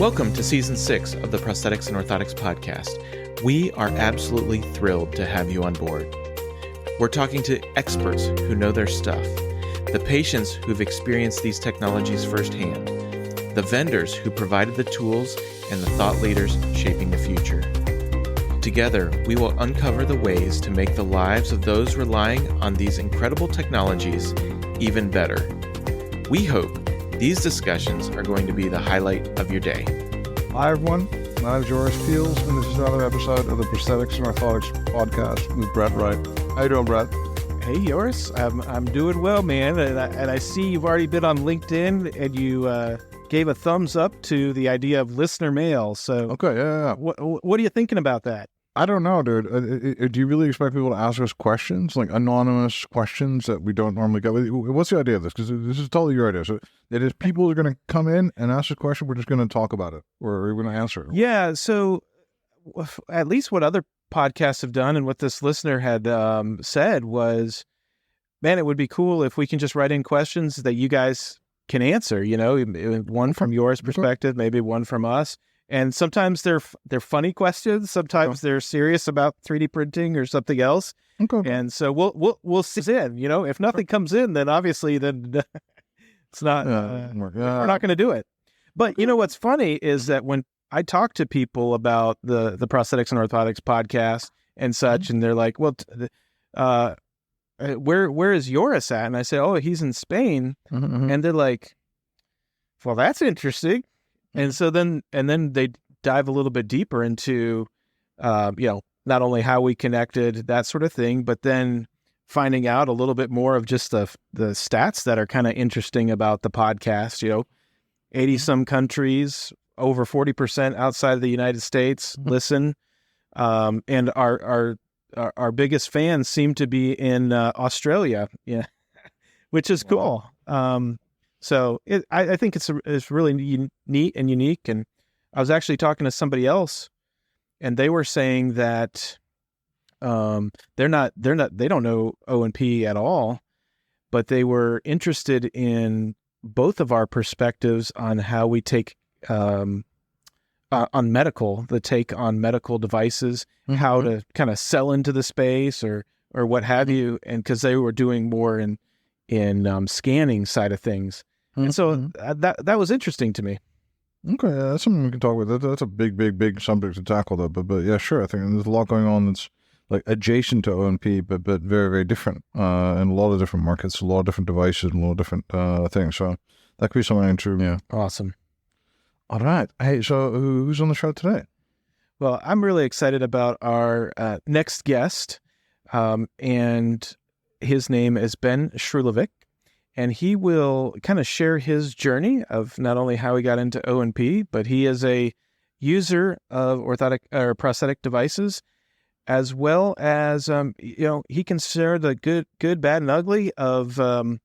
Welcome to Season 6 of the Prosthetics and Orthotics Podcast. We are absolutely thrilled to have you on board. We're talking to experts who know their stuff, the patients who've experienced these technologies firsthand, the vendors who provided the tools, and the thought leaders shaping the future. Together, we will uncover the ways to make the lives of those relying on these incredible technologies even better. We hope these discussions are going to be the highlight of your day. Hi everyone, my name is Joris Fields, and this is another episode of the Prosthetics and Orthotics Podcast with Brett Wright. How you doing, Brett? Hey Joris, I'm doing well, man, and I see you've already been on LinkedIn, and you gave a thumbs up to the idea of listener mail. So, Okay, yeah. What are you thinking about that? I don't know, dude. Do you really expect people to ask us questions, like anonymous questions that we don't normally get? What's the idea of this? Because this is totally your idea. So it is people are going to come in and ask a question. We're just going to talk about it, or we're going to answer it. Yeah. So at least what other podcasts have done, and what this listener had said was, man, it would be cool if we can just write in questions that you guys can answer. You know, one from yours perspective, maybe one from us. And sometimes they're funny questions. Sometimes they're serious about 3D printing or something else. Okay. And so we'll see in. You know, if nothing comes in, then obviously it's not. We're not going to do it. But you know what's funny is that when I talk to people about the Prosthetics and Orthotics podcast and such, and they're like, "Well, where is Joris at?" And I say, "Oh, he's in Spain." And they're like, "Well, that's interesting." And so then they dive a little bit deeper into, not only how we connected, that sort of thing, but then finding out a little bit more of just the stats that are kind of interesting about the podcast. 80 some countries, over 40% outside of the United States listen, and our biggest fans seem to be in Australia, which is cool. So I think it's really neat and unique. And I was actually talking to somebody else, and they were saying that they don't know O&P at all, but they were interested in both of our perspectives on how we take on the take on medical devices, how to kind of sell into the space or what have you, and because they were doing more in scanning side of things. And so that was interesting to me. Okay, that's something we can talk about. That's a big subject to tackle, though. But yeah, sure. I think there's a lot going on that's like adjacent to O&P, but very, very different in a lot of different markets, a lot of different devices, and a lot of different things. So that could be something to, yeah. Awesome. All right. Hey, so who's on the show today? Well, I'm really excited about our next guest, and his name is Ben Srulevich. And he will kind of share his journey of not only how he got into O&P, but he is a user of orthotic or prosthetic devices, as well as he can share the good, bad, and ugly of how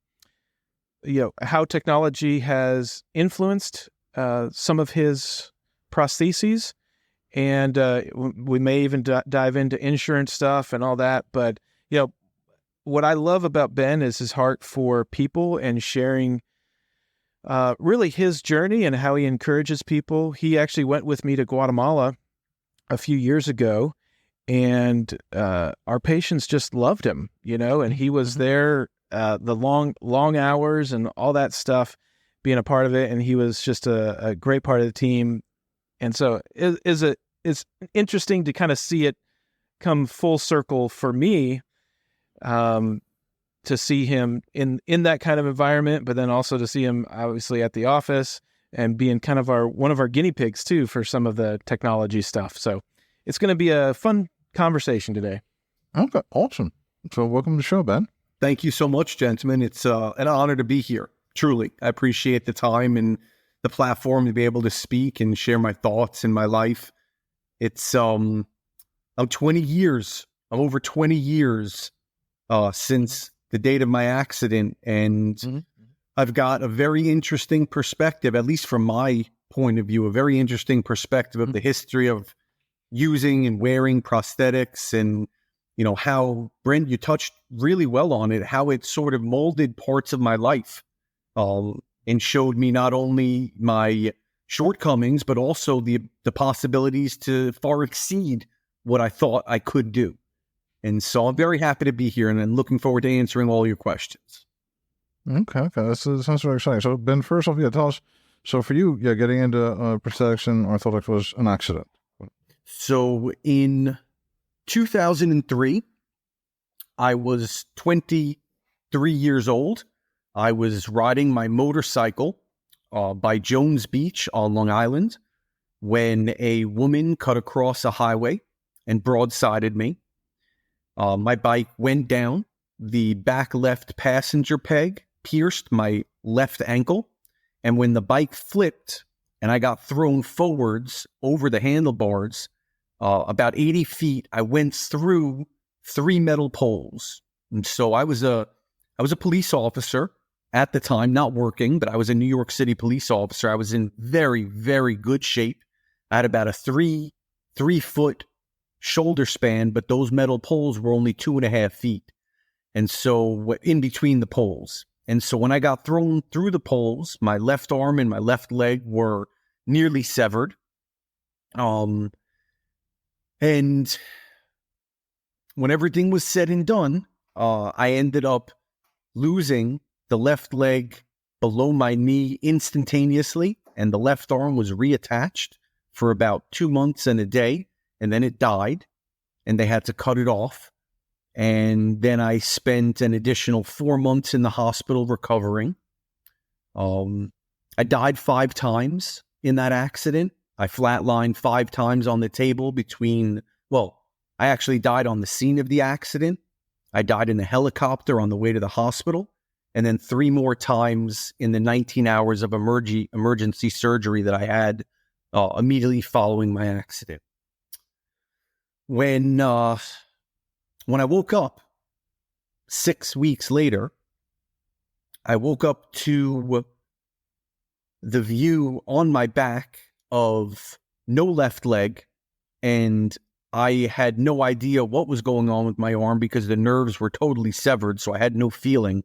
technology has influenced some of his prostheses, and we may even dive into insurance stuff and all that. But what I love about Ben is his heart for people and sharing really his journey and how he encourages people. He actually went with me to Guatemala a few years ago, and our patients just loved him, and he was there the long hours and all that stuff, being a part of it, and he was just a great part of the team. And so it's interesting to kind of see it come full circle for me, to see him in that kind of environment, but then also to see him obviously at the office and being kind of one of our guinea pigs too for some of the technology stuff. So it's going to be a fun conversation today. Okay, awesome. So welcome to the show, Ben. Thank you so much, gentlemen. It's an honor to be here. Truly, I appreciate the time and the platform to be able to speak and share my thoughts in my life. It's I'm over 20 years since the date of my accident, and I've got a very interesting perspective, at least from my point of view, a very interesting perspective of the history of using and wearing prosthetics, and how, Brent, you touched really well on it, how it sort of molded parts of my life, and showed me not only my shortcomings, but also the possibilities to far exceed what I thought I could do. And so I'm very happy to be here, and I'm looking forward to answering all your questions. Okay. That sounds very exciting. So, Ben, first off, tell us, so for you, getting into prosthetics and orthotics was an accident. So in 2003, I was 23 years old. I was riding my motorcycle by Jones Beach on Long Island when a woman cut across a highway and broadsided me. My bike went down. The back left passenger peg pierced my left ankle. And when the bike flipped and I got thrown forwards over the handlebars, about 80 feet, I went through 3 metal poles. And so I was a police officer at the time, not working, but I was a New York City police officer. I was in very, very good shape. I had about a 3 foot shoulder span, but those metal poles were only 2.5 feet. And so in between the poles. And so when I got thrown through the poles, my left arm and my left leg were nearly severed. And when everything was said and done, I ended up losing the left leg below my knee instantaneously, and the left arm was reattached for about 2 months and a day, and then it died, and they had to cut it off. And then I spent an additional 4 months in the hospital recovering. I died 5 times in that accident. I flatlined 5 times on the table I actually died on the scene of the accident. I died in the helicopter on the way to the hospital. And then 3 more times in the 19 hours of emergency surgery that I had immediately following my accident. When I woke up 6 weeks later, I woke up to the view on my back of no left leg, and I had no idea what was going on with my arm because the nerves were totally severed, so I had no feeling.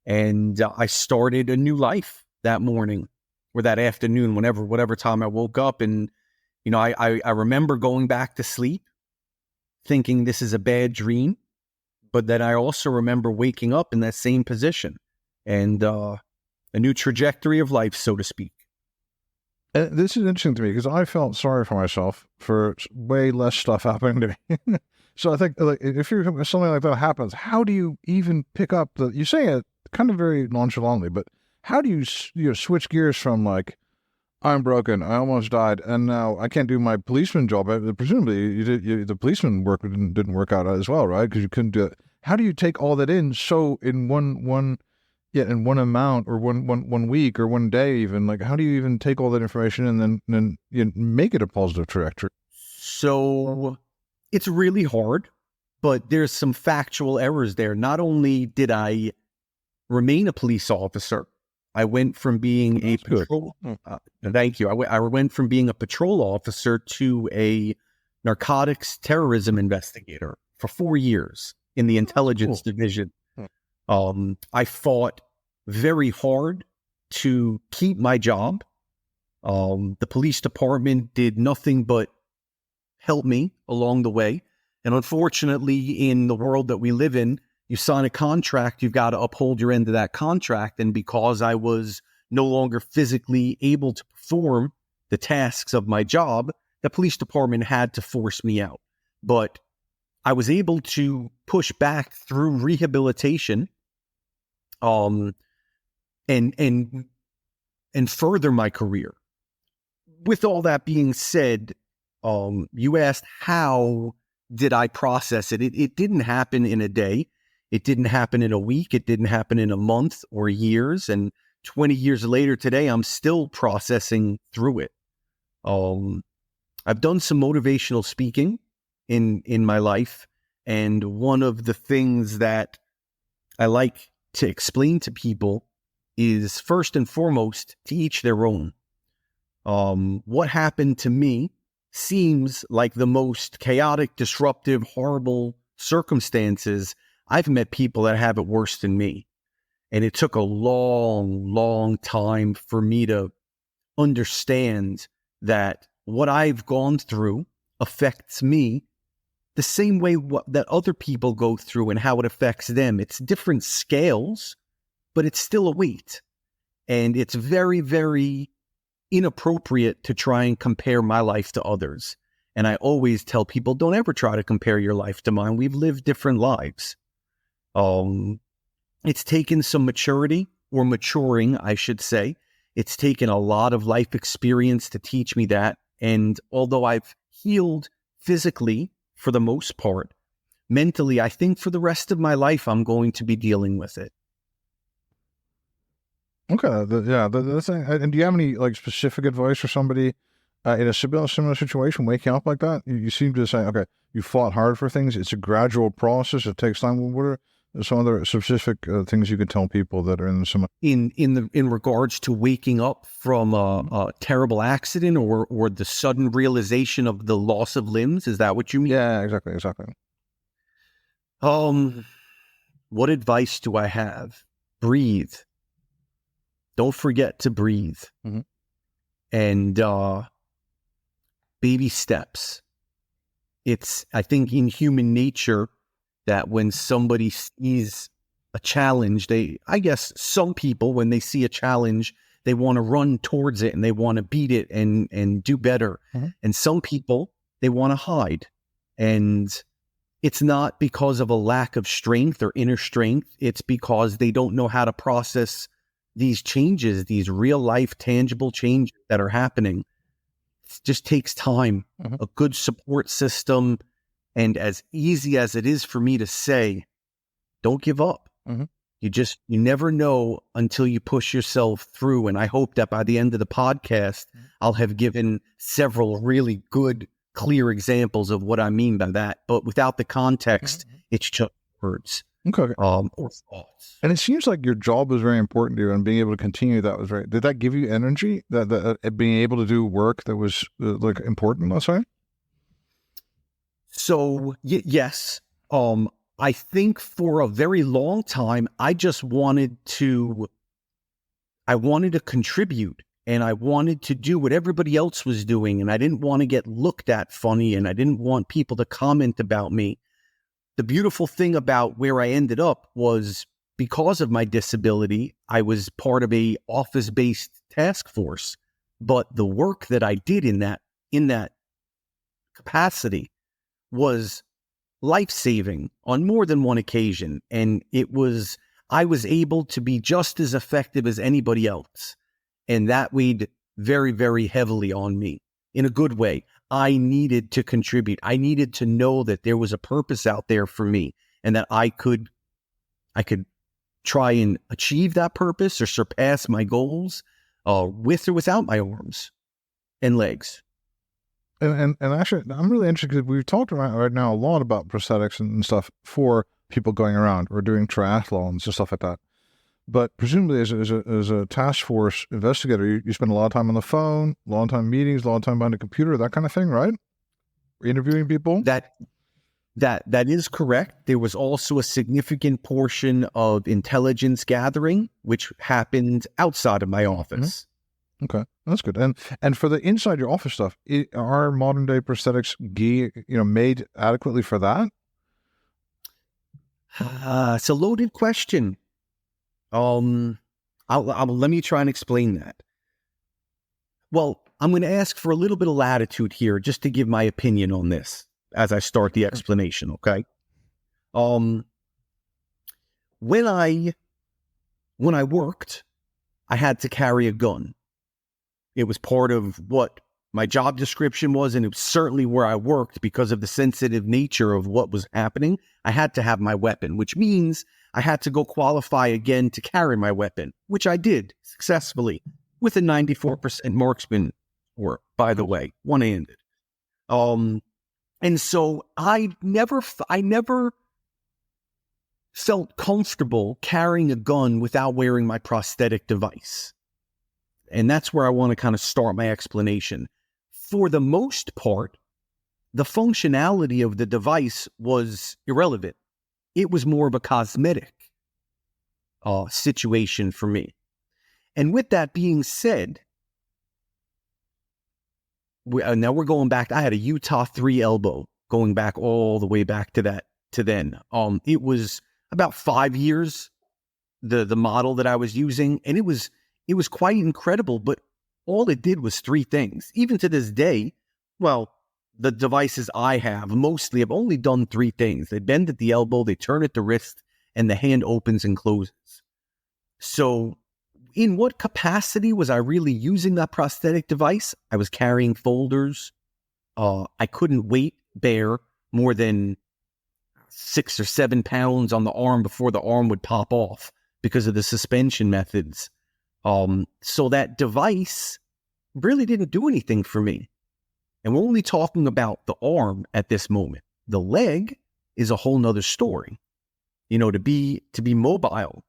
And I started a new life that morning or that afternoon, whatever time I woke up. And, I remember going back to sleep thinking this is a bad dream, but then I also remember waking up in that same position and a new trajectory of life, so to speak. This is interesting to me because I felt sorry for myself for way less stuff happening to me. So I think if something like that happens, how do you even pick up you say it kind of very nonchalantly, but how do you switch gears from like, I'm broken, I almost died, and now I can't do my policeman job. Presumably the policeman work didn't work out as well, right? Because you couldn't do it. How do you take all that in in one amount or one week or one day even? Like, how do you even take all that information and then make it a positive trajectory? So it's really hard, but there's some factual errors there. Not only did I remain a police officer, I went from being a patrol. Thank you. I went from being a patrol officer to a narcotics terrorism investigator for 4 years in the intelligence division. I fought very hard to keep my job. The police department did nothing but help me along the way. And unfortunately, in the world that we live in, you sign a contract, you've got to uphold your end of that contract. And because I was no longer physically able to perform the tasks of my job, the police department had to force me out. But I was able to push back through rehabilitation, and further my career. With all that being said, you asked how did I process it? It didn't happen in a day. It didn't happen in a week. It didn't happen in a month or years. And 20 years later today, I'm still processing through it. I've done some motivational speaking in my life. And one of the things that I like to explain to people is, first and foremost, to each their own. What happened to me seems like the most chaotic, disruptive, horrible circumstances. I've met people that have it worse than me. And it took a long, long time for me to understand that what I've gone through affects me the same way that other people go through and how it affects them. It's different scales, but it's still a weight. And it's very, very inappropriate to try and compare my life to others. And I always tell people, don't ever try to compare your life to mine. We've lived different lives. It's taken some maturity, or maturing, I should say. It's taken a lot of life experience to teach me that. And although I've healed physically for the most part, mentally, I think for the rest of my life, I'm going to be dealing with it. Okay, and do you have any like specific advice for somebody in a similar situation, waking up like that? You seem to say, okay, you fought hard for things. It's a gradual process. It takes time. What are some other specific things you could tell people that are in some in regards to waking up from a terrible accident or the sudden realization of the loss of limbs? Is that what you mean? Yeah, exactly. What advice do I have? Breathe. Don't forget to breathe. Mm-hmm. And baby steps. It's, I think, in human nature that when somebody sees a challenge, I guess some people, when they see a challenge, they want to run towards it and they want to beat it and do better. Mm-hmm. And some people, they want to hide. And it's not because of a lack of strength or inner strength. It's because they don't know how to process these changes, these real life, tangible changes that are happening. It just takes time, Mm-hmm. a good support system. And as easy as it is for me to say, don't give up. Mm-hmm. You never know until you push yourself through. And I hope that by the end of the podcast, I'll have given several really good, clear examples of what I mean by that. But without the context, it's just words. Okay. Or thoughts. And it seems like your job was very important to you, and being able to continue that was very. Did that give you energy? That being able to do work that was like important, let's say. So yes, I think for a very long time I just wanted to contribute, and I wanted to do what everybody else was doing, and I didn't want to get looked at funny, and I didn't want people to comment about me. The beautiful thing about where I ended up was because of my disability, I was part of a office-based task force, but the work that I did in that capacity was life-saving on more than one occasion. And I was able to be just as effective as anybody else. And that weighed very, very heavily on me in a good way. I needed to contribute. I needed to know that there was a purpose out there for me, and that I could try and achieve that purpose or surpass my goals with or without my arms and legs. And actually, I'm really interested because we've talked right now a lot about prosthetics and stuff for people going around or doing triathlons and stuff like that. But presumably, as a task force investigator, you spend a lot of time on the phone, a lot of time in meetings, a lot of time behind a computer, that kind of thing, right? Interviewing people. That is correct. There was also a significant portion of intelligence gathering, which happened outside of my office. Mm-hmm. Okay, that's good. And for the inside your office stuff, are modern day prosthetics made adequately for that? It's a loaded question. Let me try and explain that. Well, I'm going to ask for a little bit of latitude here just to give my opinion on this as I start the explanation, okay? When I worked, I had to carry a gun. It was part of what my job description was, and it was certainly where I worked because of the sensitive nature of what was happening. I had to have my weapon, which means I had to go qualify again to carry my weapon, which I did successfully with a 94% marksman score, by the way, one-handed. And so I never felt comfortable carrying a gun without wearing my prosthetic device. And that's where I want to kind of start my explanation. For the most part, the functionality of the device was irrelevant. It was more of a cosmetic situation for me. And with that being said, now we're going back. I had a Utah 3 elbow going back all the way back to then. It was about 5 years, the model that I was using, and it was quite incredible, but all it did was 3 things. Even to this day, well, the devices I have mostly have only done 3 things. They bend at the elbow, they turn at the wrist, and the hand opens and closes. So in what capacity was I really using that prosthetic device? I was carrying folders. I couldn't bear more than 6 or 7 pounds on the arm before the arm would pop off because of the suspension methods. So that device really didn't do anything for me. And we're only talking about the arm at this moment. The leg is a whole nother story. To be mobile,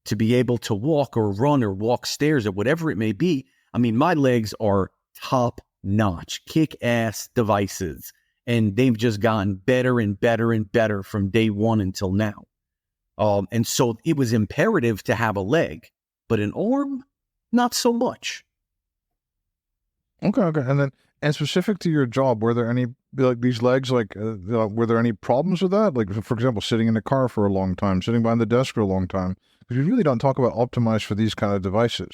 to be able to walk or run or walk stairs or whatever it may be. I mean, my legs are top notch, kick-ass devices. And they've just gotten better and better and better from day one until now. And so it was imperative to have a leg, but an arm, not so much. Okay. And specific to your job, were there any, like these legs, were there any problems with that? Like, for example, sitting in a car for a long time, sitting behind the desk for a long time? Because you really don't talk about optimized for these kind of devices.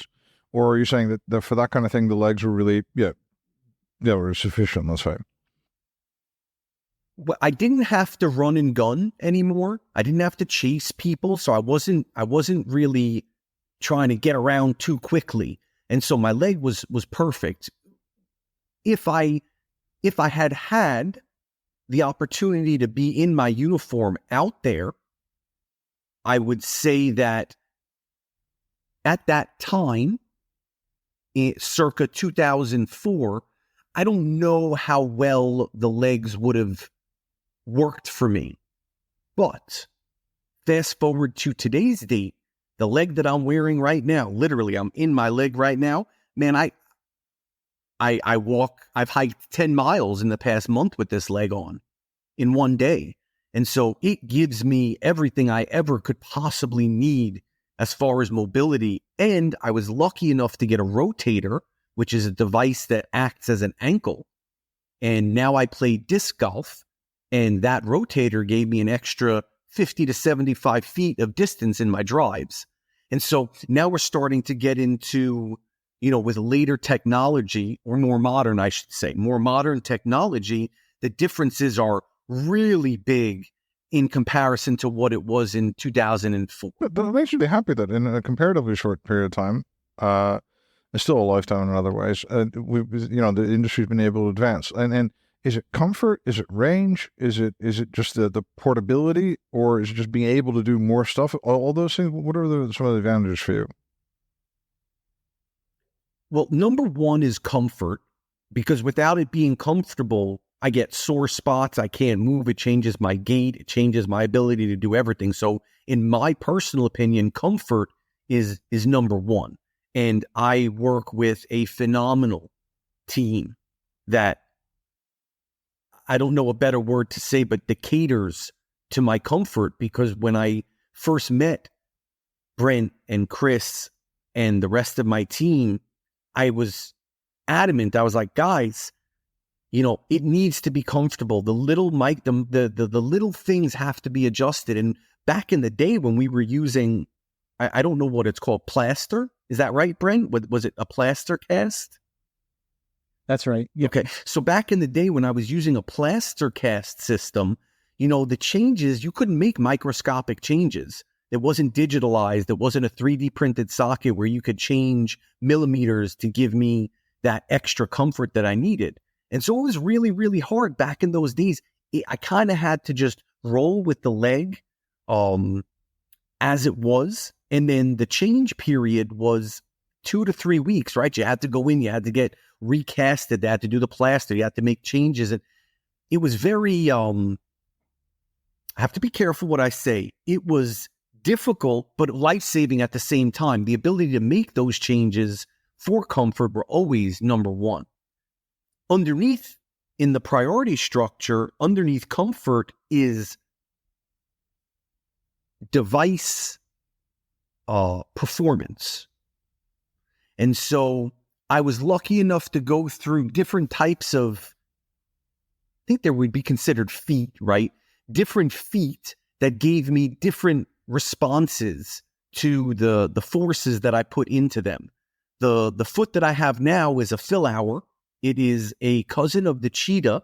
Or are you saying that for that kind of thing, the legs were really, were sufficient, let's say? Well, I didn't have to run and gun anymore. I didn't have to chase people. So I wasn't really trying to get around too quickly. And so my leg was perfect. If I had the opportunity to be in my uniform out there, I would say that at that time, circa 2004, I don't know how well the legs would have worked for me. But fast forward to today's date, the leg that I'm wearing right now, literally I'm in my leg right now, man, I walk, I've hiked 10 miles in the past month with this leg on in one day. And so it gives me everything I ever could possibly need as far as mobility. And I was lucky enough to get a rotator, which is a device that acts as an ankle. And now I play disc golf, and that rotator gave me an extra 50 to 75 feet of distance in my drives. And so now we're starting to get into, with later technology, or more modern, I should say, more modern technology, the differences are really big in comparison to what it was in 2004. But it makes you be happy that in a comparatively short period of time, it's still a lifetime in other ways, the industry's been able to advance. And is it comfort? Is it range? Is it just the portability? Or is it just being able to do more stuff? All those things, what are some of the advantages for you? Well, number one is comfort, because without it being comfortable, I get sore spots. I can't move. It changes my gait. It changes my ability to do everything. So in my personal opinion, comfort is number one. And I work with a phenomenal team that, I don't know a better word to say, but that caters to my comfort. Because when I first met Brent and Chris and the rest of my team, I was adamant. I was like, guys, it needs to be comfortable. The little the little things have to be adjusted. And back in the day when we were using, I don't know what it's called, plaster. Is that right, Brent? Was it a plaster cast? That's right. Yep. Okay. So back in the day when I was using a plaster cast system, the changes, you couldn't make microscopic changes. It wasn't digitalized. It wasn't a 3D printed socket where you could change millimeters to give me that extra comfort that I needed. And so it was really, really hard back in those days. I kind of had to just roll with the leg as it was. And then the change period was 2 to 3 weeks, right? You had to go in, you had to get recasted, they had to do the plaster, you had to make changes. And it was very, I have to be careful what I say. It was difficult, but life-saving at the same time. The ability to make those changes for comfort were always number one. Underneath, in the priority structure, underneath comfort is device performance. And so I was lucky enough to go through different types of, I think there would be considered feet, right? Different feet that gave me different responses to the forces that I put into them. The foot that I have now is a Philauer. It is a cousin of the cheetah.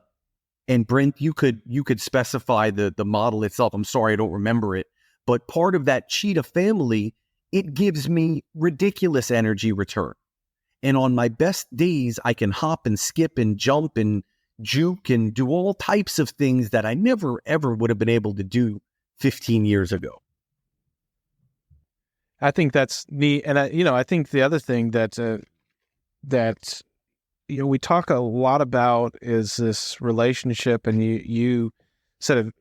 And Brent, you could specify the model itself. I'm sorry, I don't remember it. But part of that cheetah family, it gives me ridiculous energy return. And on my best days, I can hop and skip and jump and juke and do all types of things that I never, ever would have been able to do 15 years ago. I think that's neat. And I think the other thing that we talk a lot about is this relationship, and you said it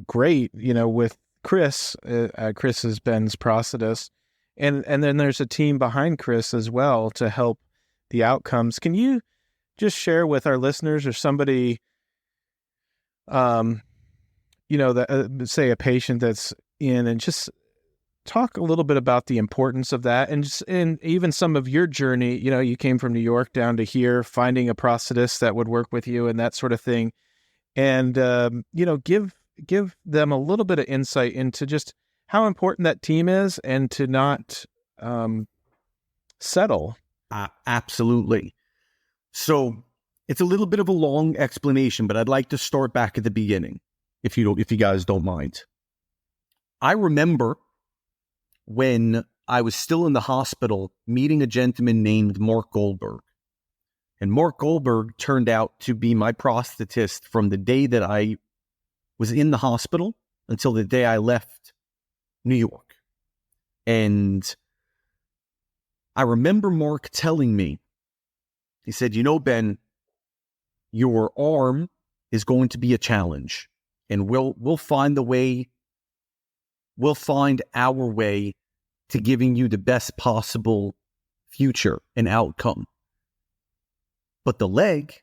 great, with Chris. Chris is Ben's prosthetist, and then there's a team behind Chris as well to help the outcomes. Can you just share with our listeners or somebody, that say a patient that's in, and just talk a little bit about the importance of that, and even some of your journey. You came from New York down to here, finding a prosthetist that would work with you and that sort of thing, and give them a little bit of insight into just how important that team is, and to not settle. Absolutely. So it's a little bit of a long explanation, but I'd like to start back at the beginning, if you guys don't mind. I remember when I was still in the hospital meeting a gentleman named Mark Goldberg. And Mark Goldberg turned out to be my prosthetist from the day that I was in the hospital until the day I left New York. And I remember Mark telling me, he said, Ben, your arm is going to be a challenge, and we'll find our way to giving you the best possible future and outcome. But the leg,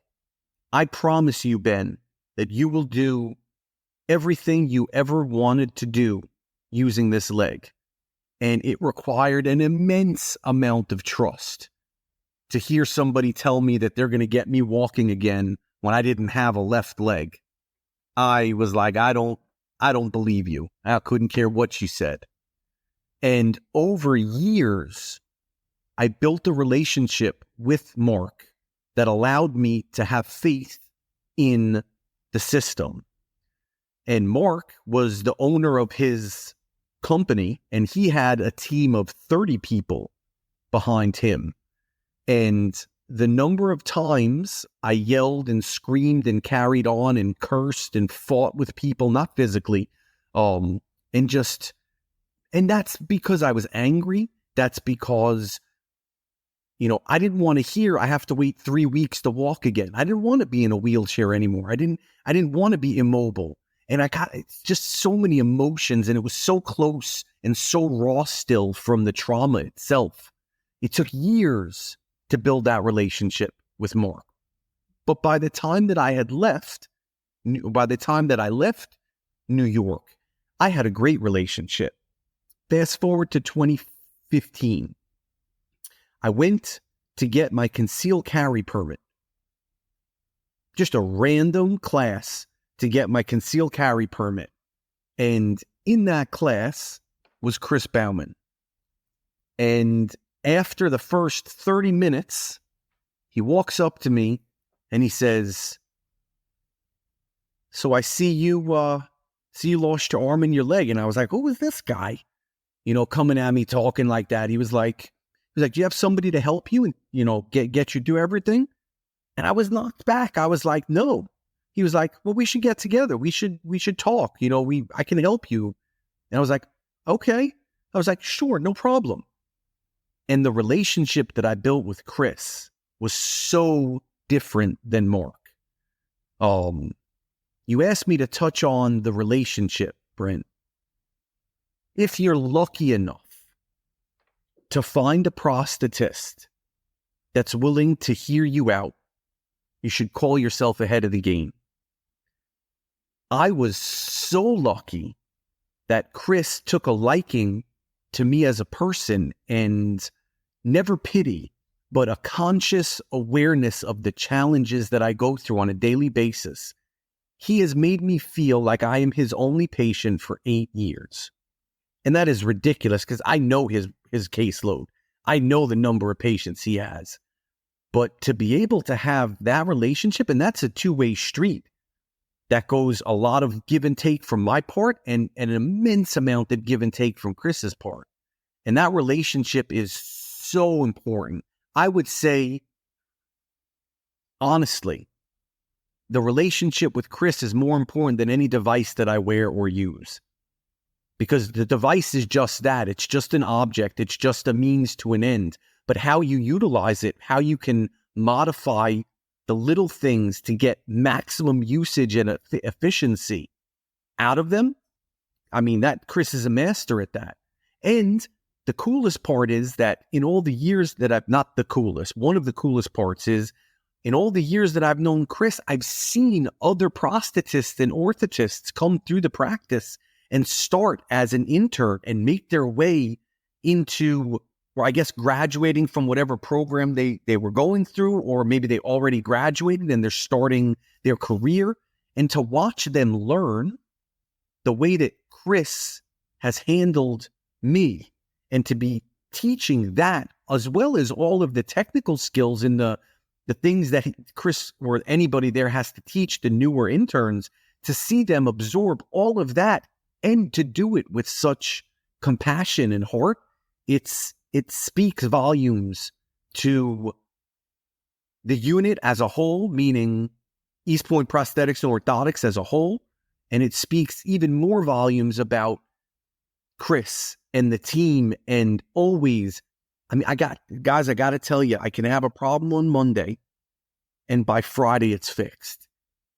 I promise you, Ben, that you will do everything you ever wanted to do using this leg. And it required an immense amount of trust to hear somebody tell me that they're going to get me walking again when I didn't have a left leg. I was like, I don't believe you. I couldn't care what you said. And over years, I built a relationship with Mark that allowed me to have faith in the system. And Mark was the owner of his company, and he had a team of 30 people behind him. And the number of times I yelled and screamed and carried on and cursed and fought with people, not physically, and that's because I was angry. That's because, I didn't want to hear I have to wait 3 weeks to walk again. I didn't want to be in a wheelchair anymore. I didn't want to be immobile. And it's just so many emotions, and it was so close and so raw still from the trauma itself. It took years to build that relationship with Mark. But by the time that I left New York, I had a great relationship. Fast forward to 2015. I went to get my concealed carry permit. Just a random class to get my concealed carry permit. And in that class was Chris Baughman. And after the first 30 minutes, he walks up to me and he says, "So I see you lost your arm and your leg." And I was like, "Who is this guy?" Coming at me talking like that. He was like, "Do you have somebody to help you and, get you do everything?" And I was knocked back. I was like, "No." He was like, "Well, we should get together. We should talk. I can help you." And I was like, "Okay." I was like, "Sure, no problem." And the relationship that I built with Chris was so different than Mark. You asked me to touch on the relationship, Brent. If you're lucky enough to find a prosthetist that's willing to hear you out, you should call yourself ahead of the game. I was so lucky that Chris took a liking to me as a person and never pity, but a conscious awareness of the challenges that I go through on a daily basis. He has made me feel like I am his only patient for 8 years. And that is ridiculous because I know his caseload. I know the number of patients he has. But to be able to have that relationship, and that's a two-way street, that goes a lot of give and take from my part and an immense amount of give and take from Chris's part. And that relationship is so important. I would say, honestly, the relationship with Chris is more important than any device that I wear or use. Because the device is just that. It's just an object. It's just a means to an end. But how you utilize it, how you can modify the little things to get maximum usage and efficiency out of them, I mean, that Chris is a master at that. And the coolest part is that in all the years that I've, not the coolest, one of the coolest parts is in all the years that I've known Chris, I've seen other prosthetists and orthotists come through the practice and start as an intern and make their way into, or I guess graduating from whatever program they were going through, or maybe they already graduated and they're starting their career. And to watch them learn the way that Chris has handled me, and to be teaching that, as well as all of the technical skills and the things that Chris or anybody there has to teach the newer interns, to see them absorb all of that and to do it with such compassion and heart, it speaks volumes to the unit as a whole, meaning East Point Prosthetics and Orthotics as a whole, and it speaks even more volumes about Chris and the team. And always, I mean, I got to tell you, I can have a problem on Monday and by Friday it's fixed.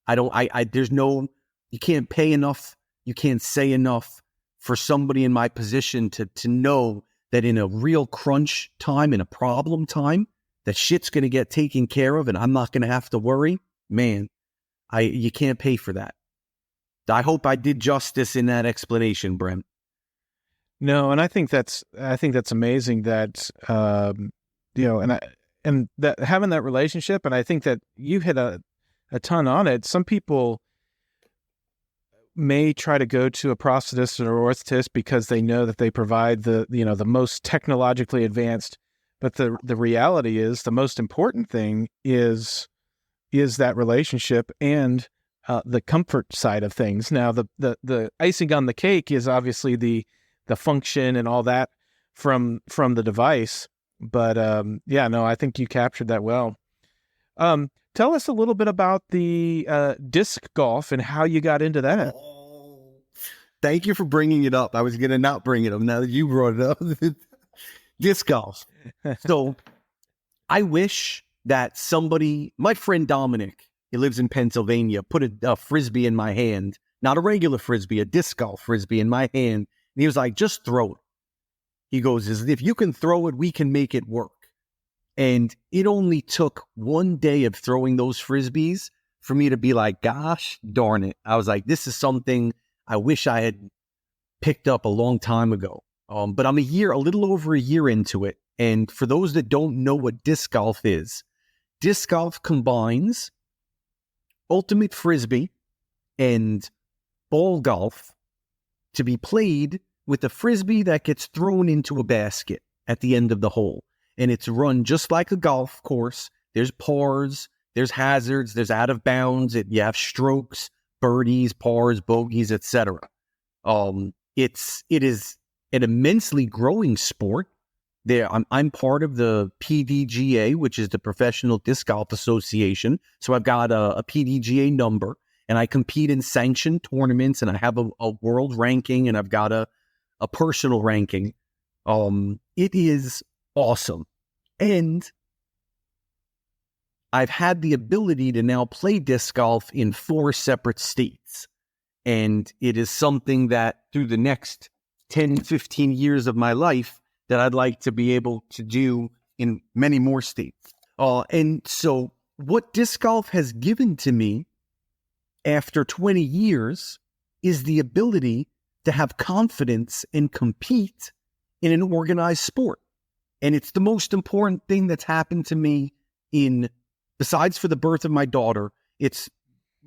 There's no, you can't pay enough, you can't say enough for somebody in my position to know that in a real crunch time, in a problem time, that shit's going to get taken care of and I'm not going to have to worry. Man, you can't pay for that. I hope I did justice in that explanation, Brent. No, and I think that's amazing that and that having that relationship, and I think that you hit a ton on it. Some people may try to go to a prosthetist or orthotist because they know that they provide the most technologically advanced, but the reality is the most important thing is that relationship and the comfort side of things. Now the icing on the cake is obviously the function and all that from the device. But I think you captured that well. Tell us a little bit about the disc golf and how you got into that. Oh, thank you for bringing it up. I was going to not bring it up. Now that you brought it up, disc golf. So I wish that somebody, my friend Dominic, he lives in Pennsylvania, put a Frisbee in my hand, not a regular Frisbee, a disc golf Frisbee in my hand. And he was like, just throw it. He goes, if you can throw it, we can make it work. And it only took one day of throwing those Frisbees for me to be like, gosh, darn it. I was like, this is something I wish I had picked up a long time ago. But I'm a little over a year into it. And for those that don't know what disc golf is, disc golf combines ultimate Frisbee and ball golf to be played with a Frisbee that gets thrown into a basket at the end of the hole. And it's run just like a golf course. There's pars, there's hazards, there's out of bounds. You have strokes, birdies, pars, bogeys, etc. It is an immensely growing sport. I'm part of the PDGA, which is the Professional Disc Golf Association. So I've got a PDGA number, and I compete in sanctioned tournaments, and I have a world ranking, and I've got a personal ranking. It is awesome. And I've had the ability to now play disc golf in 4 separate states. And it is something that through the next 10, 15 years of my life that I'd like to be able to do in many more states. And so what disc golf has given to me after 20 years is the ability to have confidence and compete in an organized sport. And it's the most important thing that's happened to me besides for the birth of my daughter, it's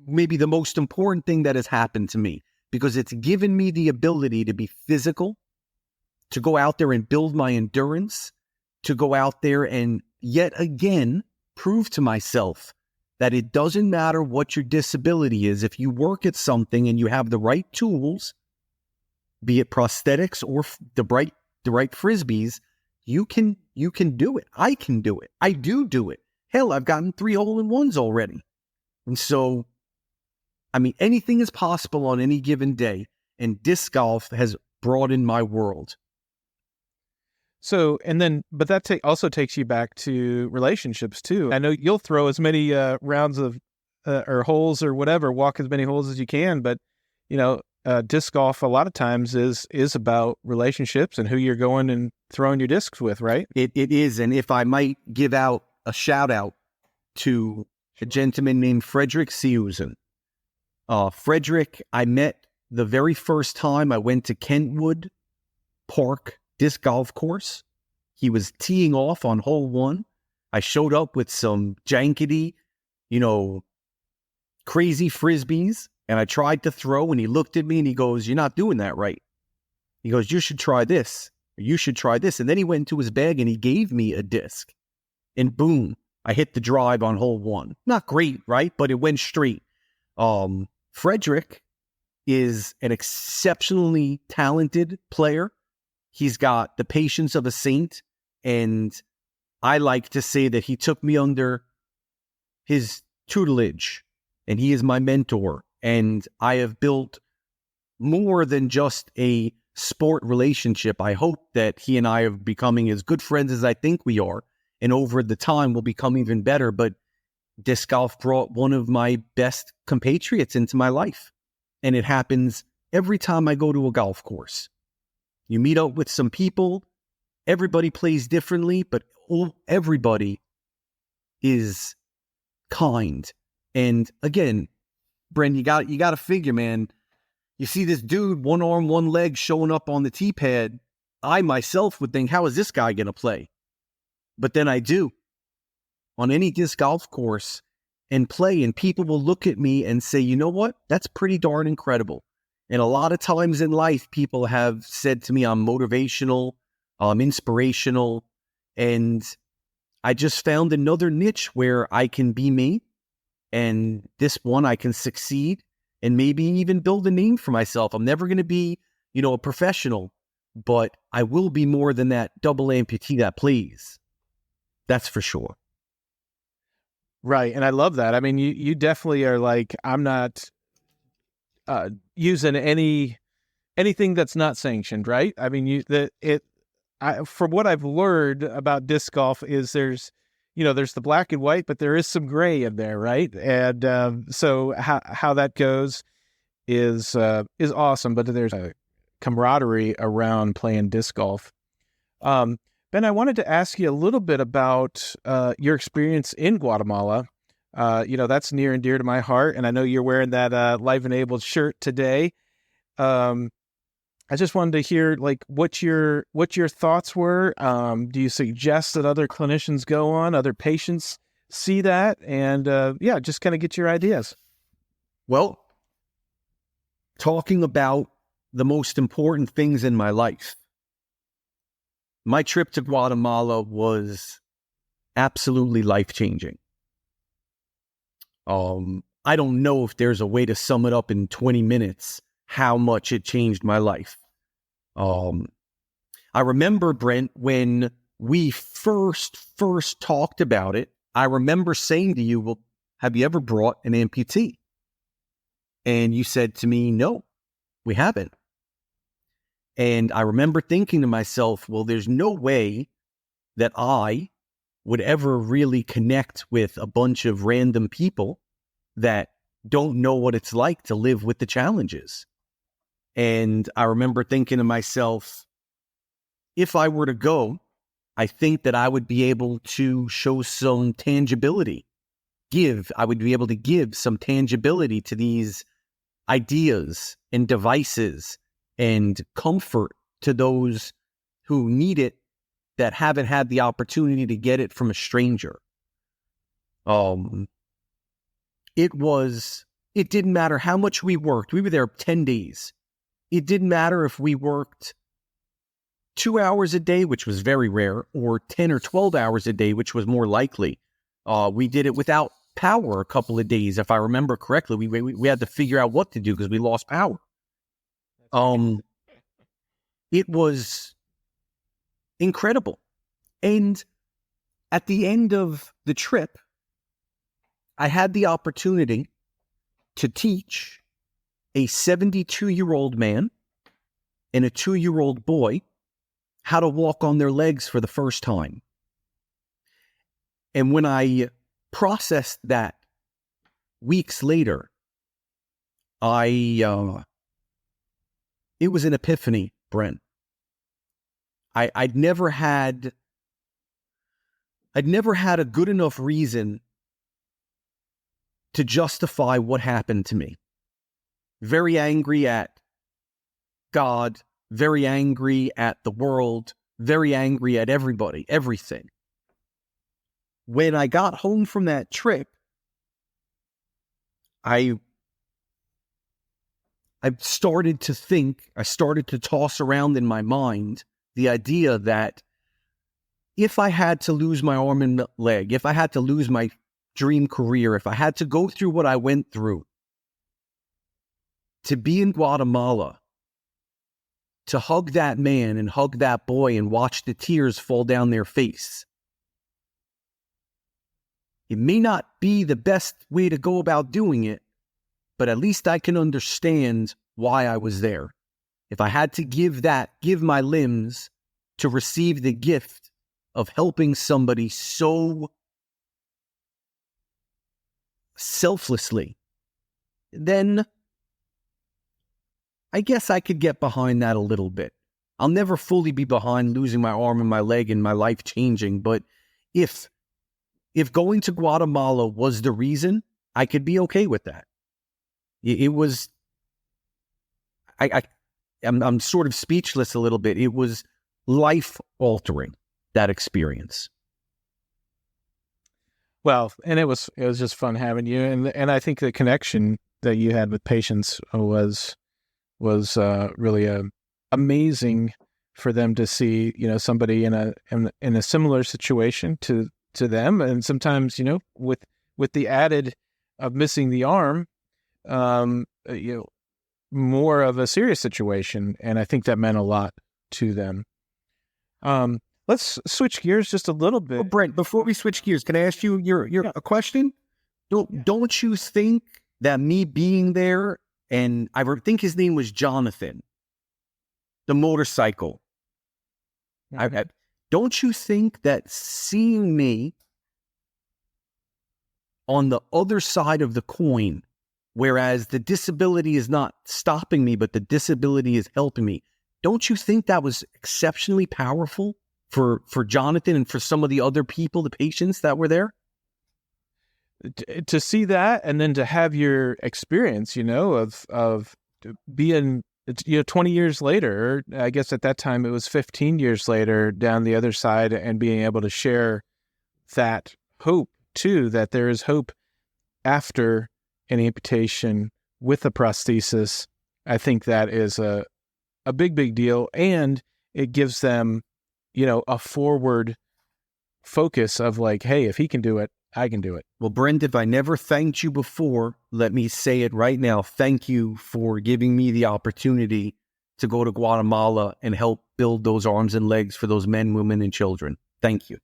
maybe the most important thing that has happened to me because it's given me the ability to be physical, to go out there and build my endurance, to go out there and yet again prove to myself that it doesn't matter what your disability is. If you work at something and you have the right tools, be it prosthetics or the right Frisbees, you can do it. I can do it. I do it. Hell, I've gotten 3 hole-in-ones already. And so, I mean, anything is possible on any given day, and disc golf has broadened my world. So, but that also takes you back to relationships too. I know you'll throw as many rounds of or holes or whatever, walk as many holes as you can, but disc golf a lot of times is about relationships and who you're going and throwing your discs with, right? It is, and if I might give out a shout out to a gentleman named Frederick Siusen. Frederick, I met the very first time I went to Kentwood Park disc golf course. He was teeing off on hole 1. I showed up with some jankety, crazy Frisbees, and I tried to throw, and he looked at me and he goes, "You're not doing that right." He goes, "You should try this. You should try this." And then he went into his bag and he gave me a disc. And boom, I hit the drive on hole 1. Not great, right? But it went straight. Frederick is an exceptionally talented player. He's got the patience of a saint, and I like to say that he took me under his tutelage, and he is my mentor, and I have built more than just a sport relationship. I hope that he and I are becoming as good friends as I think we are, and over the time we'll become even better. But disc golf brought one of my best compatriots into my life, and it happens every time I go to a golf course. You meet up with some people, everybody plays differently, but everybody is kind. And again, Bren, you got to figure, man, you see this dude, one arm, one leg showing up on the tee pad. I myself would think, how is this guy going to play? But then I do on any disc golf course and play, and people will look at me and say, you know what? That's pretty darn incredible. And a lot of times in life, people have said to me, I'm motivational, I'm inspirational, and I just found another niche where I can be me, and this one I can succeed and maybe even build a name for myself. I'm never going to be, a professional, but I will be more than that double amputee that plays. That's for sure. Right, and I love that. I mean, you definitely are like, I'm not using anything that's not sanctioned, right? I mean, from what I've learned about disc golf is there's the black and white, but there is some gray in there, right? And so how that goes is awesome. But there's a camaraderie around playing disc golf. Ben, I wanted to ask you a little bit about your experience in Guatemala. That's near and dear to my heart, and I know you're wearing that Live Enabled shirt today. I just wanted to hear what your thoughts were. Do you suggest that other clinicians go on, other patients see that, and just kind of get your ideas? Well, talking about the most important things in my life, my trip to Guatemala was absolutely life-changing. I don't know if there's a way to sum it up in 20 minutes, how much it changed my life. I remember, Brent, when we first talked about it, I remember saying to you, well, have you ever brought an amputee? And you said to me, no, we haven't. And I remember thinking to myself, well, there's no way that I would ever really connect with a bunch of random people that don't know what it's like to live with the challenges. And I remember thinking to myself, if I were to go, I think that I would be able to show some tangibility. I would be able to give some tangibility to these ideas and devices and comfort to those who need it that haven't had the opportunity to get it from a stranger. It didn't matter how much we worked. We were there 10 days. It didn't matter if we worked 2 hours a day, which was very rare, or 10 or 12 hours a day, which was more likely. We did it without power a couple of days. If I remember correctly, we had to figure out what to do because we lost power. It was incredible. And at the end of the trip, I had the opportunity to teach a 72-year-old man and a 2-year-old boy how to walk on their legs for the first time. And when I processed that weeks later, it was an epiphany, Brent. I'd never had a good enough reason to justify what happened to me. Very angry at God, very angry at the world, very angry at everybody, everything. When I got home from that trip, I started to think, I started to toss around in my mind the idea that if I had to lose my arm and leg, if I had to lose my dream career, if I had to go through what I went through, to be in Guatemala, to hug that man and hug that boy and watch the tears fall down their face, it may not be the best way to go about doing it, but at least I can understand why I was there. If I had to give my limbs to receive the gift of helping somebody so selflessly, then I guess I could get behind that a little bit. I'll never fully be behind losing my arm and my leg and my life changing, but if going to Guatemala was the reason, I could be okay with that. It was, I'm sort of speechless a little bit. It was life-altering, that experience. Well, and it was just fun having you, and I think the connection that you had with patients was really amazing for them to see, somebody in a similar situation to them, and sometimes with the added of missing the arm, more of a serious situation, and I think that meant a lot to them. Let's switch gears just a little bit. Well, Brent, before we switch gears, can I ask you a question? Don't you think that me being there, and I think his name was Jonathan, the motorcycle, don't you think that seeing me on the other side of the coin, whereas the disability is not stopping me, but the disability is helping me, don't you think that was exceptionally powerful for Jonathan and for some of the other people, the patients that were there? To see that, and then to have your experience, of being, 20 years later, I guess at that time it was 15 years later, down the other side, and being able to share that hope too, that there is hope after an amputation with a prosthesis. I think that is a big deal, and it gives them, a forward focus of like, hey, if he can do it, I can do it. Well, Brent, if I never thanked you before, let me say it right now. Thank you for giving me the opportunity to go to Guatemala and help build those arms and legs for those men, women, and children. Thank you.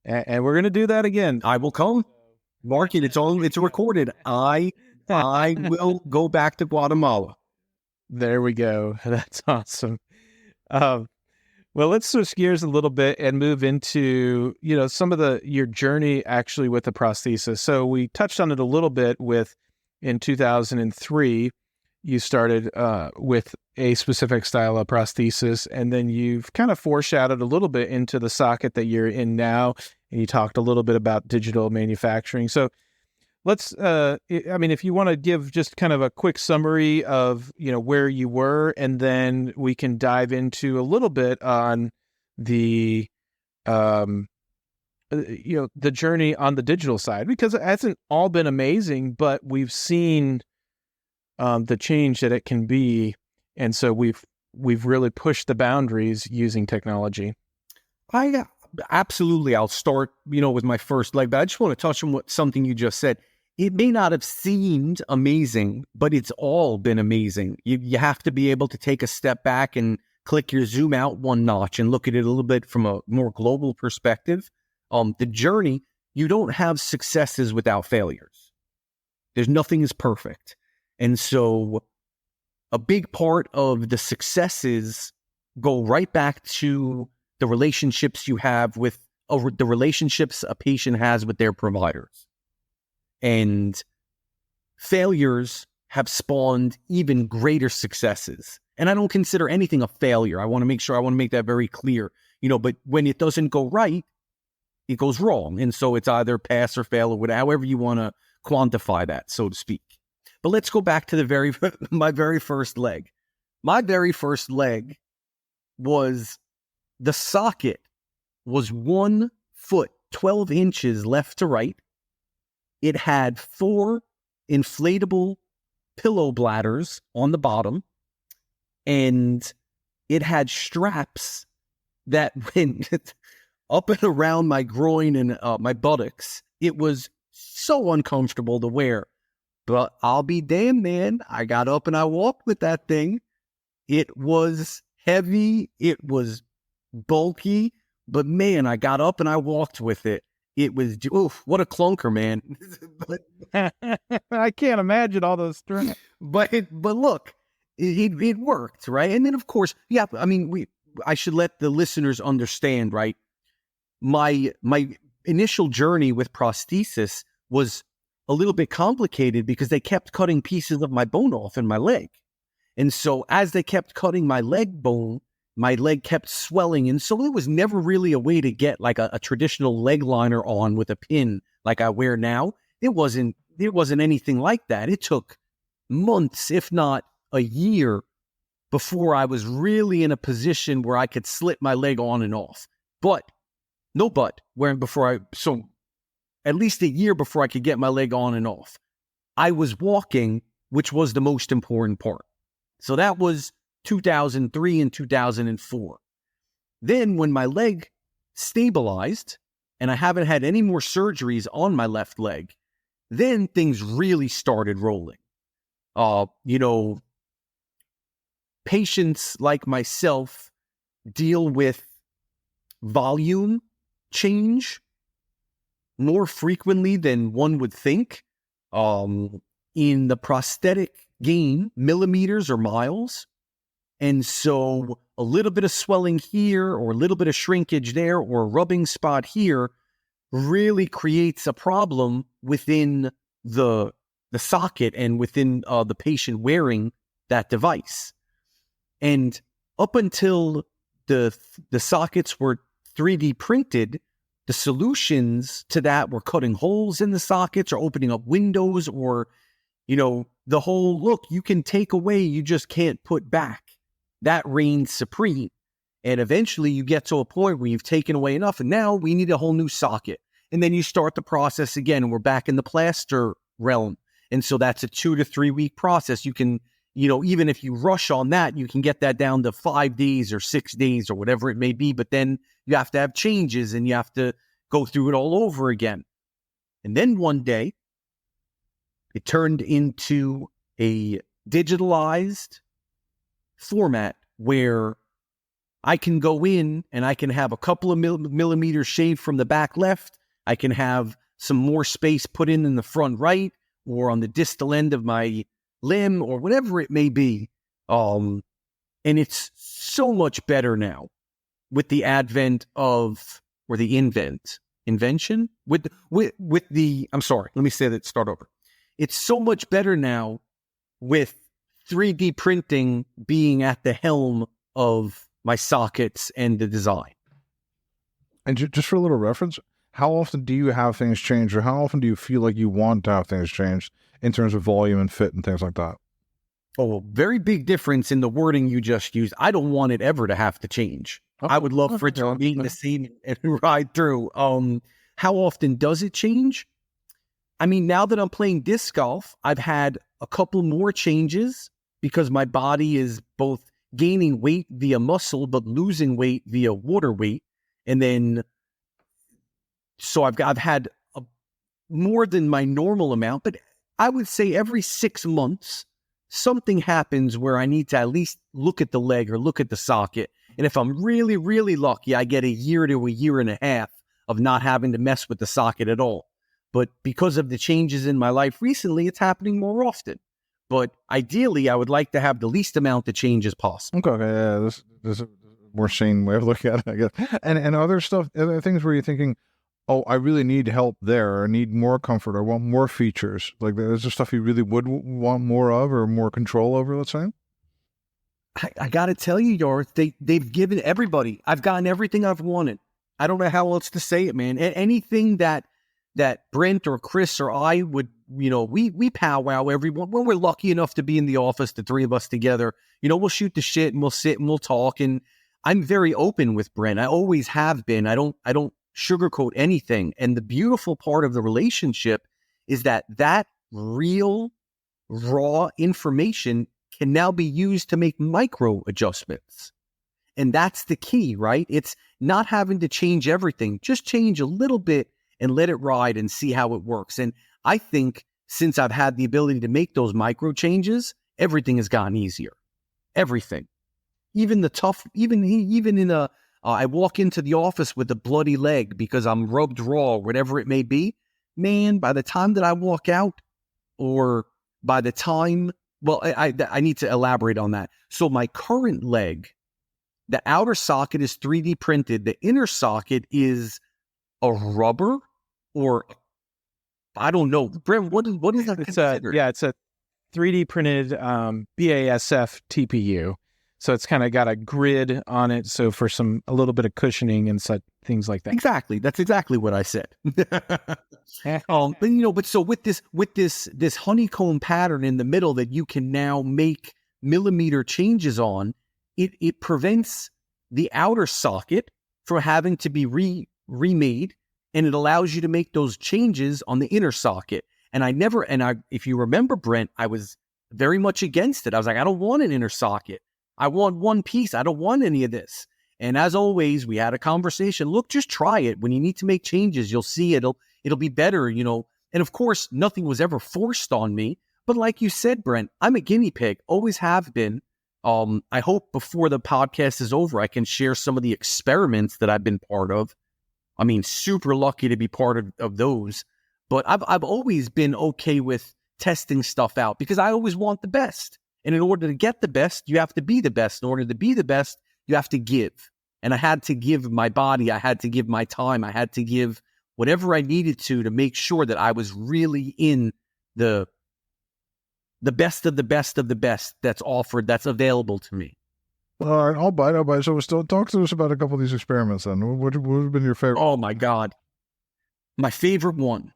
And we're going to do that again. I will come. Mark it. It's recorded. I will go back to Guatemala. There we go. That's awesome. Well, let's switch gears a little bit and move into, some of your journey actually with the prosthesis. So we touched on it a little bit in 2003, you started with a specific style of prosthesis, and then you've kind of foreshadowed a little bit into the socket that you're in now, and you talked a little bit about digital manufacturing. So let's, if you want to give just kind of a quick summary of, where you were, and then we can dive into a little bit on the the journey on the digital side, because it hasn't all been amazing, but we've seen the change that it can be, and so we've really pushed the boundaries using technology. Absolutely. I'll start, with my first leg, but I just want to touch on something you just said. It may not have seemed amazing, but it's all been amazing. You have to be able to take a step back and click your zoom out one notch and look at it a little bit from a more global perspective. The journey, you don't have successes without failures. There's nothing is perfect. And so a big part of the successes go right back to the relationships you have with, the relationships a patient has with their providers. And failures have spawned even greater successes. And I don't consider anything a failure. I want to make that very clear. But when it doesn't go right, it goes wrong. And so it's either pass or fail, or whatever, however you want to quantify that, so to speak. But let's go back to my very first leg. My very first leg was, the socket was 1 foot, 12 inches left to right. It had 4 inflatable pillow bladders on the bottom, and it had straps that went up and around my groin and my buttocks. It was so uncomfortable to wear, but I'll be damned, man. I got up and I walked with that thing. It was heavy. It was bulky, but man, I got up and I walked with it. It was, oof, what a clunker, man. I can't imagine all those straps. But look, it worked, right? And then, of course, I should let the listeners understand, right? My initial journey with prosthesis was a little bit complicated because they kept cutting pieces of my bone off in my leg. And so as they kept cutting my leg bone, my leg kept swelling. And so it was never really a way to get like a traditional leg liner on with a pin like I wear now. It wasn't anything like that. It took months, if not a year, before I was really in a position where I could slip my leg on and off. So at least a year before I could get my leg on and off, I was walking, which was the most important part. So that was 2003 and 2004. Then when my leg stabilized and I haven't had any more surgeries on my left leg, then things really started rolling. Patients like myself deal with volume change more frequently than one would think. In the prosthetic game, millimeters or miles. And so a little bit of swelling here or a little bit of shrinkage there or a rubbing spot here really creates a problem within the socket and within the patient wearing that device. And up until the sockets were 3D printed, the solutions to that were cutting holes in the sockets or opening up windows or, the whole, look, you can take away, you just can't put back. That reigns supreme. And eventually you get to a point where you've taken away enough and now we need a whole new socket. And then you start the process again and we're back in the plaster realm. And so that's a 2 to 3 week process. You can, even if you rush on that, you can get that down to 5 days or 6 days or whatever it may be. But then you have to have changes and you have to go through it all over again. And then one day it turned into a digitalized format where I can go in and I can have a couple of millimeters shaved from the back left. I can have some more space put in the front right or on the distal end of my limb or whatever it may be. And it's so much better now with the advent of, or the invention with the, I'm sorry, let me say that, start over. It's so much better now with 3D printing being at the helm of my sockets and the design. And just for a little reference, how often do you have things change, or how often do you feel like you want to have things changed in terms of volume and fit and things like that? Oh, very big difference in the wording you just used. I don't want it ever to have to change. I would love for it to remain the same and ride through. How often does it change? I mean, now that I'm playing disc golf, I've had a couple more changes because my body is both gaining weight via muscle, but losing weight via water weight. And then, so I've had more than my normal amount, but I would say every 6 months, something happens where I need to at least look at the leg or look at the socket. And if I'm really, really lucky, I get a year to a year and a half of not having to mess with the socket at all. But because of the changes in my life recently, it's happening more often. But ideally, I would like to have the least amount of changes possible. Okay, yeah, this is a more sane way of looking at it, I guess. And other things where you're thinking, oh, I really need help there, or need more comfort, or want more features. Like, there's just stuff you really would want more of or more control over, let's say? I got to tell you, Yor, they've given everybody. I've gotten everything I've wanted. I don't know how else to say it, man. Anything that Brent or Chris or I would, we powwow everyone. When we're lucky enough to be in the office, the three of us together, we'll shoot the shit and we'll sit and we'll talk. And I'm very open with Brent. I always have been. I don't sugarcoat anything. And the beautiful part of the relationship is that real, raw information can now be used to make micro adjustments. And that's the key, right? It's not having to change everything. Just change a little bit and let it ride and see how it works. And I think since I've had the ability to make those micro changes, everything has gotten easier. Everything. Even the tough, even in I walk into the office with a bloody leg because I'm rubbed raw, whatever it may be. Man, by the time that I walk out, or by the time, well, I need to elaborate on that. So my current leg, the outer socket is 3D printed. The inner socket is a rubber, or I don't know. Brent, what is that considered? It's a 3D printed BASF TPU. So it's kind of got a grid on it. So for a little bit of cushioning and such things like that. Exactly. That's exactly what I said. But so with this honeycomb pattern in the middle that you can now make millimeter changes on, it prevents the outer socket from having to be remade, and it allows you to make those changes on the inner socket. And if you remember, Brent, I was very much against it. I was like, I don't want an inner socket. I want one piece. I don't want any of this. And as always, we had a conversation. Look, just try it. When you need to make changes, you'll see it'll be better, And of course, nothing was ever forced on me. But like you said, Brent, I'm a guinea pig. Always have been. I hope before the podcast is over, I can share some of the experiments that I've been part of. I mean, super lucky to be part of those. But I've always been okay with testing stuff out because I always want the best. And in order to get the best, you have to be the best. In order to be the best, you have to give. And I had to give my body. I had to give my time. I had to give whatever I needed to make sure that I was really in the best of the best of the best that's offered, that's available to me. All right, I'll bite. So still talk to us about a couple of these experiments then. What have been your favorite? Oh my God. My favorite one.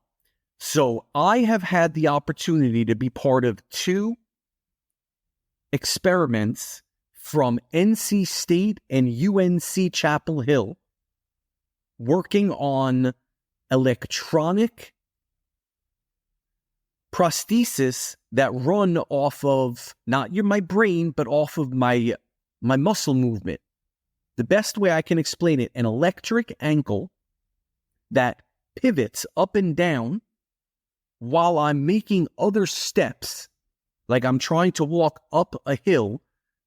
So I have had the opportunity to be part of 2 experiments from NC State and UNC Chapel Hill working on electronic prostheses that run off of not my brain, but off of my muscle movement. The best way I can explain it, an electric ankle that pivots up and down while I'm making other steps. Like I'm trying to walk up a hill,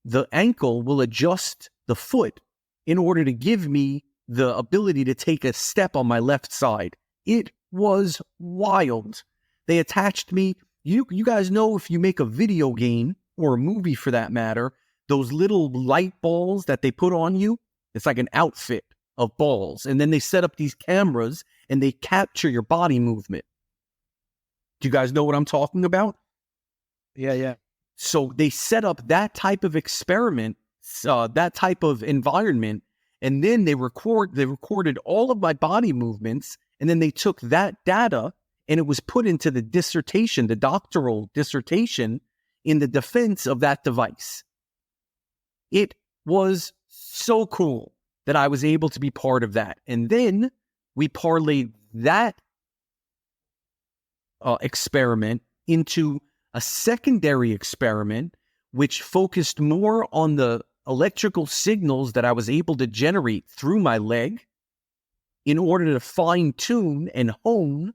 the ankle will adjust the foot in order to give me the ability to take a step on my left side. It was wild. They attached me. You guys know, if you make a video game or a movie for that matter, those little light balls that they put on you, it's like an outfit of balls. And then they set up these cameras and they capture your body movement. Do you guys know what I'm talking about? Yeah. So they set up that type of experiment, that type of environment, and then they recorded all of my body movements, and then they took that data and it was put into the dissertation, the doctoral dissertation, in the defense of that device. It was so cool. that I was able to be part of that. And then we parlayed that experiment into a secondary experiment, which focused more on the electrical signals that I was able to generate through my leg in order to fine-tune and hone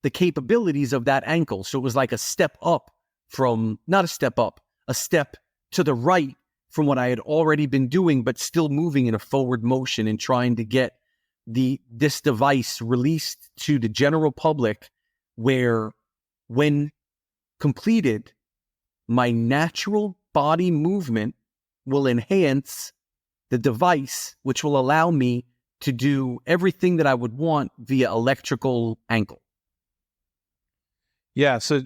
the capabilities of that ankle. So it was like a step up from, not a step up, a step to the right from what I had already been doing, but still moving in a forward motion and trying to get this device released to the general public, where when completed, my natural body movement will enhance the device, which will allow me to do everything that I would want via electrical ankle. Yeah. So,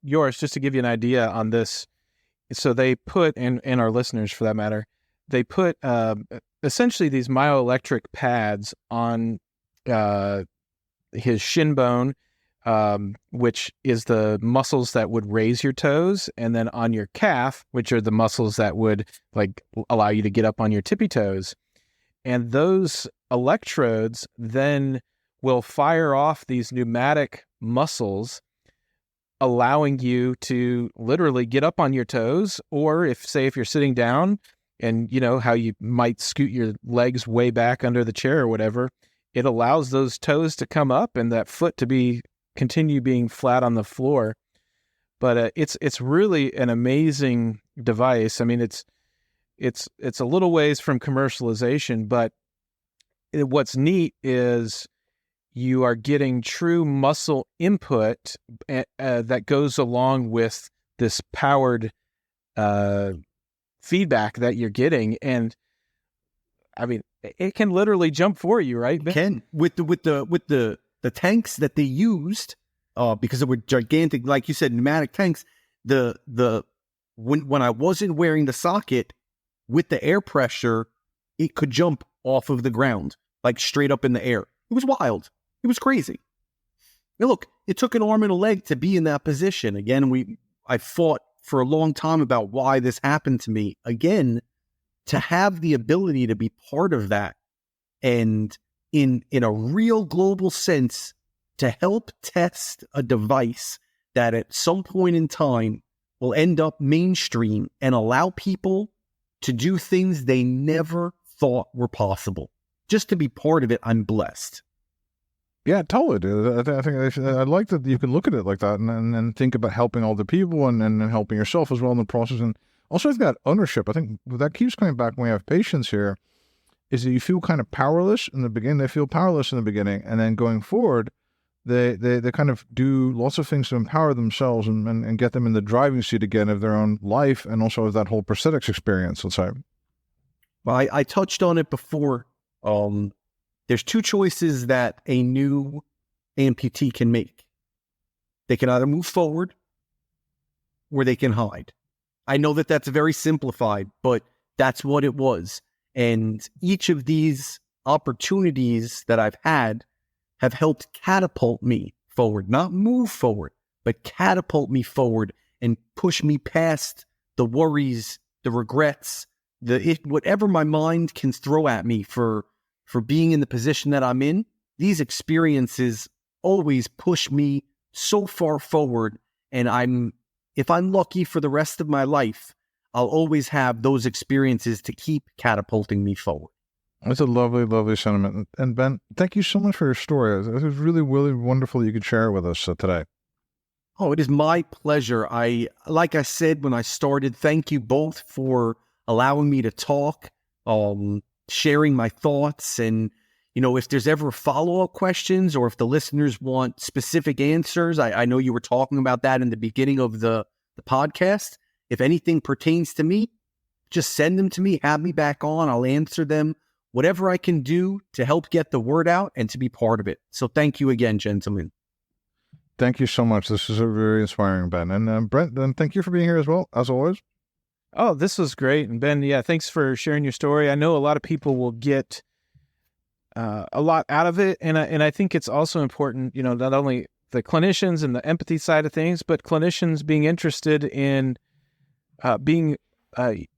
yours, just to give you an idea on this. So they put, and our listeners for that matter, they put essentially these myoelectric pads on his shin bone, which is the muscles that would raise your toes, and then on your calf, which are the muscles that would like allow you to get up on your tippy toes. And those electrodes then will fire off these pneumatic muscles, allowing you to literally get up on your toes, or if you're sitting down and you know how you might scoot your legs way back under the chair or whatever, it allows those toes to come up and that foot to continue being flat on the floor. But it's really an amazing device. I mean, it's a little ways from commercialization, but what's neat is you are getting true muscle input that goes along with this powered feedback that you're getting. And I mean, it can literally jump for you, right, Ben? It can. With the tanks that they used, because they were gigantic, like you said, pneumatic tanks, when I wasn't wearing the socket, with the air pressure, it could jump off of the ground, like straight up in the air. It was wild. It was crazy. Now look, it took an arm and a leg to be in that position. Again, I fought for a long time about why this happened to me. Again, to have the ability to be part of that, and in a real global sense, to help test a device that at some point in time will end up mainstream and allow people to do things they never thought were possible. Just to be part of it, I'm blessed. Yeah, totally, dude. I think I like that you can look at it like that and think about helping all the people and helping yourself as well in the process. And also, I've got ownership. I think that keeps coming back when we have patients here, is that you feel kind of powerless in the beginning. They feel powerless in the beginning, and then going forward, they kind of do lots of things to empower themselves and get them in the driving seat again of their own life, and also of that whole prosthetics experience, let's say. Well, I touched on it before. There's two choices that a new amputee can make. They can either move forward or they can hide. I know that that's very simplified, but that's what it was. And each of these opportunities that I've had have helped catapult me forward, not move forward, but catapult me forward and push me past the worries, the regrets, whatever my mind can throw at me for being in the position that I'm in. These experiences always push me so far forward, and if I'm lucky for the rest of my life, I'll always have those experiences to keep catapulting me forward. That's a lovely, lovely sentiment. And Ben, thank you so much for your story. It was really, really wonderful that you could share it with us today. Oh, it is my pleasure. Like I said when I started, thank you both for allowing me to talk, sharing my thoughts. And, if there's ever follow-up questions, or if the listeners want specific answers, I know you were talking about that in the beginning of the podcast. If anything pertains to me, just send them to me, have me back on. I'll answer them. Whatever I can do to help get the word out and to be part of it. So thank you again, gentlemen. Thank you so much. This is a very inspiring, Ben. And Brent, then thank you for being here as well, as always. Oh, this was great. And Ben, yeah, thanks for sharing your story. I know a lot of people will get a lot out of it. And I think it's also important, not only the clinicians and the empathy side of things, but clinicians being interested in being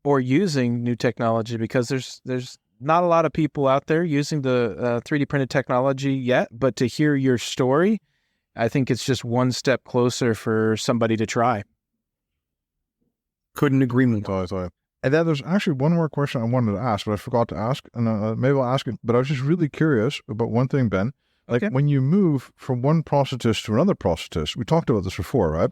or using new technology, because there's not a lot of people out there using the 3D printed technology yet, but to hear your story, I think it's just one step closer for somebody to try. Couldn't agree more. Totally. And then there's actually one more question I wanted to ask, but I forgot to ask, and maybe I'll ask it. But I was just really curious about one thing, Ben. Like when you move from one prosthetist to another prosthetist, we talked about this before, right?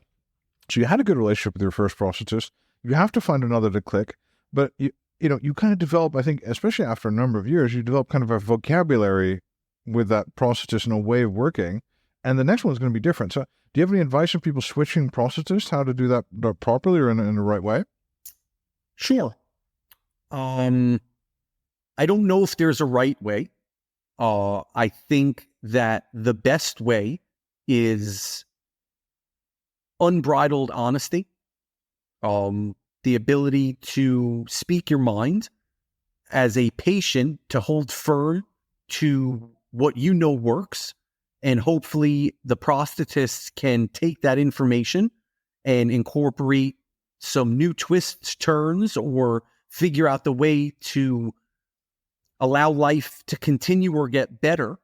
So you had a good relationship with your first prosthetist. You have to find another to click, but you kind of develop, I think, especially after a number of years, you develop kind of a vocabulary with that prosthetist and a way of working, and the next one's going to be different. So do you have any advice on people switching prosthetists, how to do that properly or in the right way? Sure. I don't know if there's a right way. I think that the best way is unbridled honesty, the ability to speak your mind as a patient, to hold firm to what you know works, and hopefully the prosthetists can take that information and incorporate some new twists, turns, or figure out the way to allow life to continue or get better,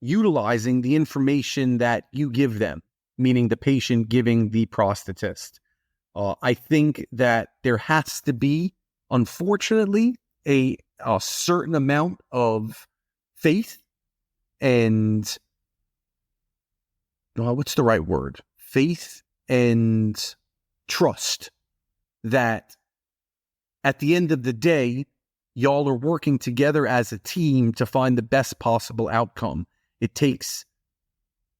utilizing the information that you give them, meaning the patient giving the prosthetist. I think that there has to be, unfortunately, a certain amount of faith and, what's the right word? Faith and trust that at the end of the day, y'all are working together as a team to find the best possible outcome. It takes,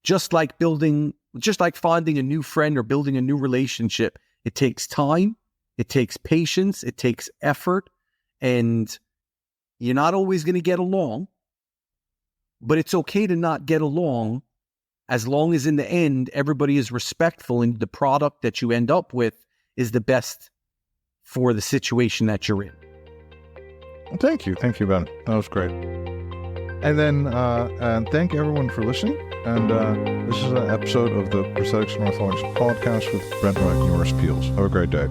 just like finding a new friend or building a new relationship, it takes time, it takes patience, it takes effort, and you're not always going to get along, but it's okay to not get along as long as in the end, everybody is respectful and the product that you end up with is the best for the situation that you're in. Thank you, Ben. That was great. And then, and thank everyone for listening. And this is an episode of the Prosthetics and Orthodontics podcast with Brent Wright and Yoris Peels. Have a great day.